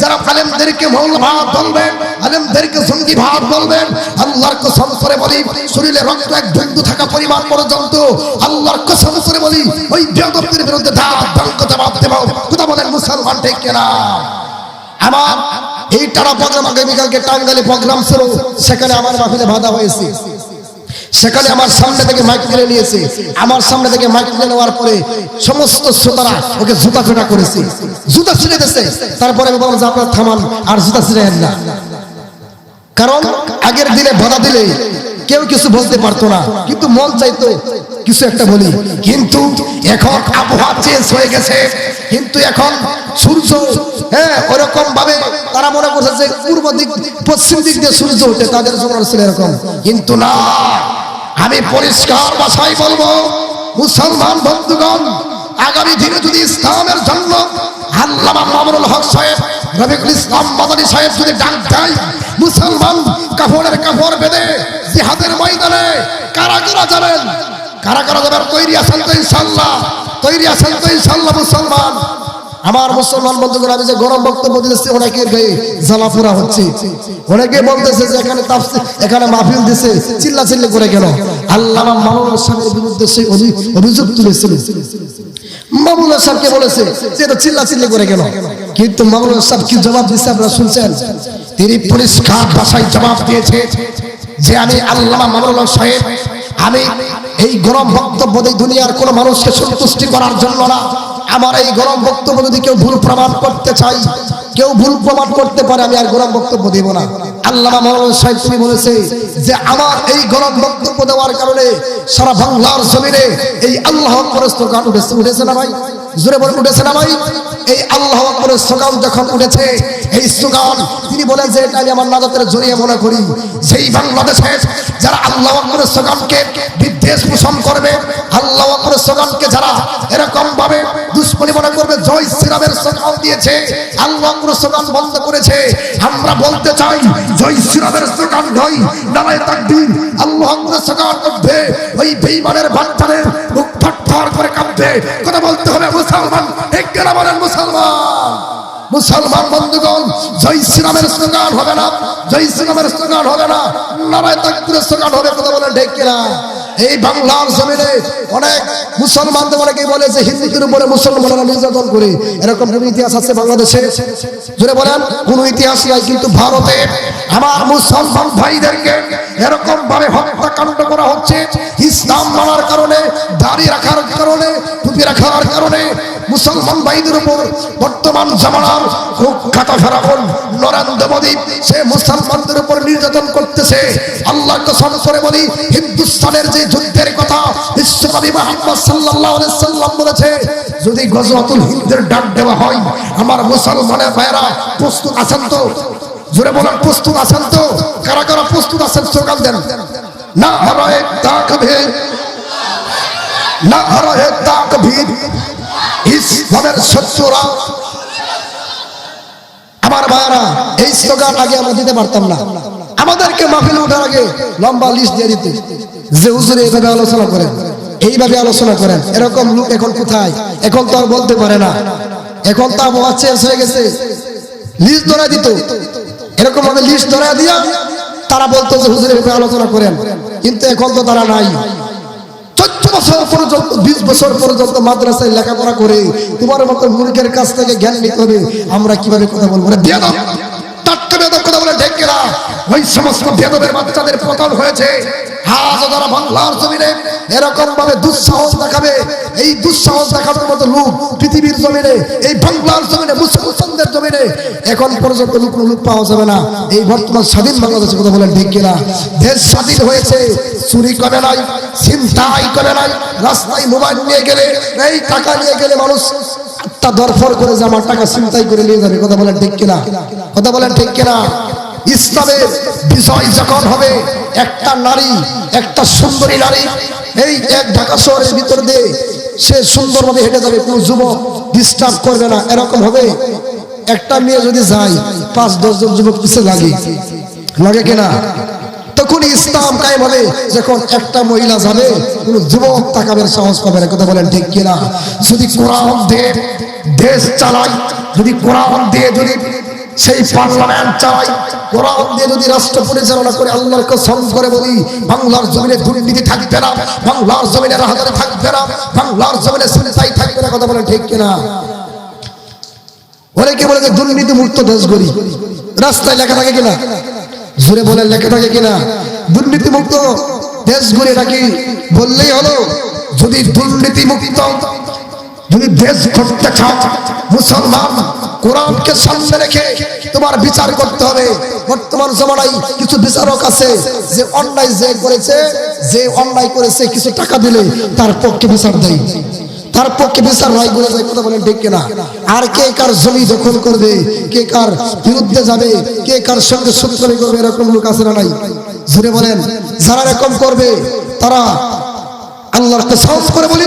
যারা আলেমদেরকে মৌলবাদ বলবেন, আলেমদেরকে জঙ্গিবাদ বলবেন, আল্লাহর কসম করে বলি শরীরে রক্ত এক বিন্দু থাকা পরিমাণ পর্যন্ত আল্লাহর কসম করে বলি ওই বেয়াদবদের বিরুদ্ধে জবাব দেব। কথা বলেন মুসলমান ঠিক কিনা? আমার এই টানা প্রোগ্রাম আগামীকালকে টাঙ্গাইলে প্রোগ্রাম ছিল, সেখানে আমার মাহফিলে বাধা হয়েছে। সেখানে আমার সামনে থেকে মাইক তুলে নিয়েছে। আমার সামনে থেকে মাইক তুলে নেওয়ার পরে সমস্ত শ্রোতারা ওকে জুতা ফেটা করেছে, জুতা ছিঁড়ে দিয়েছে। তারপরে আমি বললাম যে আপনারা থামান, আর জুতা ছিঁড়েন না। কারণ আগের দিনে বাধা দিলে কেউ কিছু বলতে পারতো না, কিন্তু মন চাইতো কিছু একটা বলি। কিন্তু এখন আবহাওয়া চেঞ্জ হয়ে গেছে, কিন্তু এখন সূর্য ওরকম ভাবে তারা মনে করছে যে পূর্ব দিক পশ্চিম দিক দিয়ে সূর্য ওঠে, তাদের জন্য ছিল এরকম। কিন্তু না, আমি পরিষ্কার ভাষায় বলবো মুসলমান বন্ধুগণ, আগামী দিনে যদি ইসলামের জন্য আল্লামা মামুনুল হক সাহেব, রফিকুল ইসলাম মাদানী সাহেব যদি ডাক দেয়, মুসলমান কাপড়ের কাপড় বেঁধে জিহাদের ময়দানে কারা কারা যাবেন, কারা কারা যাবেন? তৈরি আছেন তো ইনশাআল্লাহ? তৈরি আছেন তো ইনশাআল্লাহ মুসলমান? আমার মুসলমান বন্ধুগণ, আমি যে গরম বক্তব্য দিচ্ছি অনেকের গায়ে জ্বালাপোড়া হচ্ছে। অনেকে বলতেছে যে এখানে তাফসীর, এখানে মাহফিল দিছে, চিল্লাচিল্লি করে কেন? আল্লামা মামুনুল সাহেবের বিরুদ্ধে সেই অভিযোগ তুলেছিল। মামুনুল সাহেবকে বলেছে যে এটা চিল্লাচিল্লি করে কেন? কিন্তু মামুনুল সাহেব কি জবাব দিচ্ছে আপনারা শুনছেন? তিনি পরিষ্কার ভাষায় জবাব দিয়েছে যে আমি আল্লামা মামুনুল সাহেব, আমি এই গরম বক্তব্য দিই দুনিয়ার কোন মানুষকে সন্তুষ্টি করার জন্য না। আমার এই গরম বক্তব্য যদি কেউ ভুল প্রমাণ করতে চাই, কেউ ভুল প্রমাণ করতে পারে, আমি আর গরম বক্তব্য দেব না। আল্লামা মাওলানা সাহেব তিনি বলেছে যে আমার এই গরম বক্তব্য দেওয়ার কারণে সারা বাংলার জমিনে এই আল্লাহু আকবার স্লোগান উঠেছে না ভাই? জোরে বলে উঠেছে না ভাই? এই আল্লাহু আকবার স্লোগান যখন উঠেছে, এই স্লোগান তিনি বলেন যে এটা আমি আমার নাজাতের জরিয়া মনে করি। সেই বাংলাদেশে যারা আল্লাহু আকবার স্লোগানকে বিদ্বেষ পোষণ করবে, আল্লাহু আকবার স্লোগানকে যারা এরকম ভাবে দুশ্মনী মনে করবে, জয় শ্রীরামের স্লোগান দিয়েছে, আল্লাহু আকবার স্লোগান বন্ধ করেছে, আমরা বলতে চাই জয় শ্রীরামের স্লোগান নয়, নারায়ে তাকবীর আল্লাহু আকবার স্লোগান করবে। ওই বেঈমানের বাচ্চাদের মুখ ফাটফাট করে কাঁপবে। কথা বলতে হবে মুসলমান, ঠিক কিনা বলেন মুসলমান? মুসলমান বন্ধুগণ, জয় শ্রীরামের স্লোগান হবে না, জয় শ্রীরামের স্লোগান হবে না, নারায়ে তাকবীরের স্লোগান হবে। কথা বলেন ঠিক কিনা? এই বাংলার জমিনে অনেক মুসলমানদের অনেকেই বলে যে হিন্দুদের উপরে মুসলমানরা নির্যাতন করে, এরকম কোন ইতিহাস আছে বাংলাদেশে? জোরে বলেন, কোন ইতিহাস নাই। কিন্তু ভারতে আমার মুসলমান ভাইদেরকে এরকম ভাবে হত্যাকাণ্ড করা হচ্ছে ইসলাম মানার কারণে, দাড়ি রাখার কারণে, টুপি রাখার কারণে। মুসলমান ভাইদের উপর বর্তমান জামানার খাতা ফেরাউন নরেন্দ্র মোদী সে মুসলমানদের উপর নির্যাতন করতেছে। আল্লাহর কসম করে বলি, হিন্দুস্তানের যে যুদ্ধের কথা বিশ্বনবী মুহাম্মদ সাল্লাল্লাহু আলাইহি সাল্লাম বলেছে, যদি গজওয়াতুল হিন্দের ডাক দেওয়া হয়, আমার মুসলমানের ভাইরা প্রস্তুত আছেন তো? জোরে বলেন, প্রস্তুত আছেন তো? কারা কারা প্রস্তুত আছেন স্লোগান দেন। নারায়ে তাকবীর, নারায়ে তাকবীর, ইসলামের শত্রুরা। আমার ভাইরা, এই স্লোগান আগে আমরা দিতে পারতাম না। আমাদেরকে মাহফিলে ওঠার আগে লম্বা লিস্ট দিয়ে দিতে যে হুজুরে এইভাবে আলোচনা করেন, এইভাবে আলোচনা করেন। এরকম লোক এখন কোথায়? এখন তো আর বলতে পারে না, এখন তো আবহাওয়া চেঞ্জ হয়ে গেছে। লিস্ট ধরা দিত, এরকম ভাবে লিস্ট ধরা দিয়া তারা বলতো যে হুজুরে এইভাবে আলোচনা করেন। কিন্তু এখন তো তারা নাই। 14 বছর পর্যন্ত, 20 বছর পর্যন্ত মাদ্রাসায় লেখাপড়া করে তোমার মতো মূর্খের কাছ থেকে জ্ঞান নিতে হবে আমরা কিভাবে কথা বলবো। বেয়াদব, টাটকা বেয়াদব কথা বলে ঠিক কিনা? ওই সমস্ত বেয়াদবের বাচ্চাদের পতন হয়েছে। আজ যারা বাংলার জমিনে এরকম ভাবে দুঃসাহস দেখাবে, এই দুঃসাহস দেখানোর মতো লোক পৃথিবীর জমিনে, এই বাংলার জমিনে, মুসলমানদের জমিনে এখন পর্যন্ত লোক পাওয়া যাবে না। এই বর্তমান স্বাধীন বাংলাদেশে কথা বলেন ঠিক কিনা? দেশ স্বাধীন হয়েছে, চুরি করে নাই, ছিনতাই করে নাই, রাস্তায় মোবাইল নিয়ে গেলে, এই টাকা নিয়ে গেলে মানুষ তা দরফর করে যে আমার টাকা ছিনতাই করে নিয়ে যাবে। কথা বলেন ঠিক কিনা? কথা বলেন ঠিক কিনা? ইসলামের বিজয় যখন হবে, একটা নারী, একটা সুন্দরী নারী এই এক ঢাকা শহরের ভিতর দিয়ে সে সুন্দরভাবে হেঁটে যাবে, কোনো যুবক ডিস্টার্ব করবে না, এরকম হবে। একটা মেয়ে যদি যায়, 5-10 জন যুবক পিছিয়ে লাগে কিনা? তখন ইসলাম কায়েম হবে। যখন একটা মহিলা যাবে, কোন যুবক তাকাবের সাহস পাবে না। কথা বলেন ঠিক কিনা? যদি কোরআন দিয়ে দেশ চালায়, যদি কোরআন দিয়ে যদি সেই পার্লামেন্ট চাই কোরআন দিয়ে যদি রাষ্ট্র পরিচালনা করে আল্লাহর কসম করে বলি বাংলার জমিনে দুর্নীতি থাকবে না, বাংলার জমিনে রাহাজানি থাকবে না, বাংলার জমিনে ছিনতাই থাকবে না। কথা বলেন ঠিক কিনা? অনেকে বলে যে দুর্নীতি মুক্ত দেশ গড়ি, রাস্তায় লেখা থাকে কিনা? জোরে বলেন লেখা থাকে কিনা? দুর্নীতি মুক্ত দেশ গড়ি, এটা কি বললেই হলো? যদি দুর্নীতি মুক্ত যদি দেশ করতে চাও মুসলমান কোরআনকে সামনে রেখে তোমার বিচার করতে হবে। বর্তমান জমানায় কিছু বিচারক আছে যে অন্যায় যে করেছে, যে অন্যায় করেছে কিছু টাকা দিলে তার পক্ষে বিচার দেয়, তার পক্ষে বিচার রায় বলে যায়। কথা বলেন ঠিক কিনা? আর কে কার জমি দখল করবে, কে কার বিরুদ্ধে যাবে, কে কার সঙ্গে সূত্রামি করবে, এরকম লোক আছে না নাই? জুড়ে বলেন। যারা এরকম করবে তারা আল্লাহর কসম করে বলি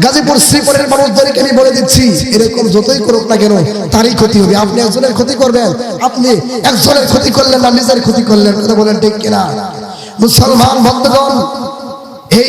গাজীপুর শ্রীপুরের মানুষদেরকে আমি বলে দিচ্ছি, এরকম যতই করুক না কেন তারই ক্ষতি হবে। আপনি একজনের ক্ষতি করবেন, আপনি একজনের ক্ষতি করলেন না, নিজের ক্ষতি করলেন। কথা বলেন ঠিক কিনা? মুসলমান বন্ধুগণ, এই